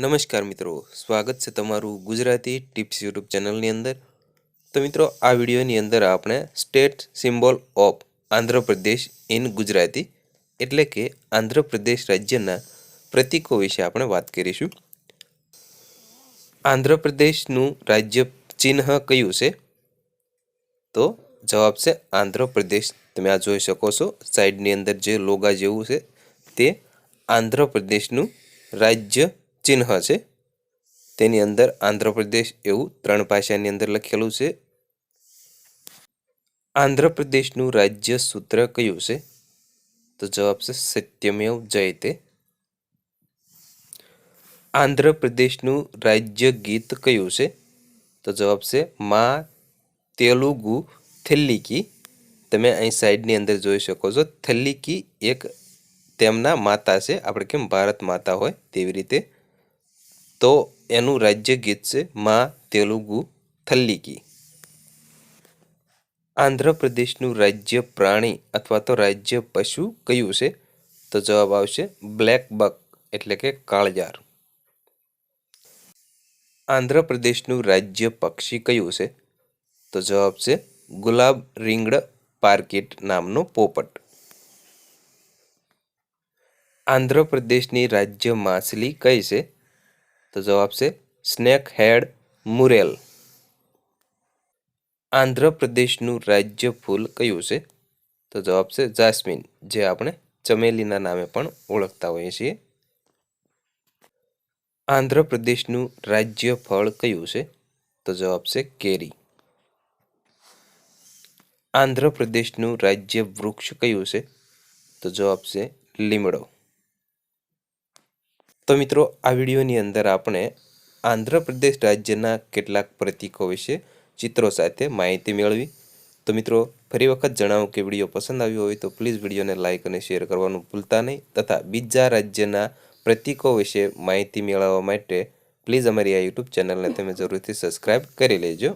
નમસ્કાર મિત્રો, સ્વાગત છે તમારું ગુજરાતી ટિપ્સ યુટ્યુબ ચેનલની અંદર। તો મિત્રો, આ વિડીયોની અંદર આપણે state symbol of Andhra Pradesh in Gujarati એટલે કે આંધ્રપ્રદેશ રાજ્યના પ્રતીકો વિશે આપણે વાત કરીશું। આંધ્રપ્રદેશનું રાજ્ય ચિહ્ન કયું છે? તો જવાબ છે આંધ્રપ્રદેશ। તમે આ જોઈ શકો છો, સાઈડની અંદર જે લોગા જેવું છે તે આંધ્રપ્રદેશનું રાજ્ય ચિહ્ન છે। તેની અંદર આંધ્રપ્રદેશ એવું 3 ભાષાની અંદર લખેલું છે। આંધ્રપ્રદેશનું રાજ્ય સૂત્ર કયું છે? તો જવાબ છે સત્યમેવ જયતે। આંધ્રપ્રદેશનું રાજ્ય ગીત કયું છે? તો જવાબ છે મા તેલુગુ થેલ્લીકી। તમે અહીં સાઈડની અંદર જોઈ શકો છો, થેલ્લીકી એક તેમના માતા છે, આપણે કેમ ભારત માતા હોય તેવી રીતે। તો એનું રાજ્ય ગીત છે મા તેલુગુ થલ્લીકી। આંધ્રપ્રદેશનું રાજ્ય પ્રાણી અથવા તો રાજ્ય પશુ કયું છે? તો જવાબ આવશે બ્લેક બક એટલે કે કાળજાર। આંધ્રપ્રદેશનું રાજ્ય પક્ષી કયું છે? તો જવાબ છે ગુલાબ રીંગણ પાર્કીટ નામનો પોપટ। આંધ્રપ્રદેશની રાજ્ય માછલી કઈ છે? તો જવાબ છે સ્નેક હેડ મુરેલ। આંધ્રપ્રદેશનું રાજ્ય ફૂલ કયું છે? તો જવાબ છે જાસ્મીન, જે આપણે ચમેલીના નામે પણ ઓળખતા હોઈએ છીએ। આંધ્રપ્રદેશનું રાજ્ય ફળ કયું છે? તો જવાબ છે કેરી। આંધ્રપ્રદેશનું રાજ્ય વૃક્ષ કયું છે? તો જવાબ છે લીમડો। તો મિત્રો, આ વિડીયોની અંદર આપણે આંધ્રપ્રદેશ રાજ્યના કેટલાક પ્રતીકો વિશે ચિત્રો સાથે માહિતી મેળવી। તો મિત્રો, ફરી વખત જણાવું કે વિડીયો પસંદ આવ્યો હોય તો પ્લીઝ વિડીયોને લાઇક અને શેર કરવાનું ભૂલતા નહીં, તથા બીજા રાજ્યના પ્રતીકો વિશે માહિતી મેળવવા માટે પ્લીઝ અમારી આ યુટ્યુબ ચેનલને તમે જરૂરથી સબસ્ક્રાઈબ કરી લેજો।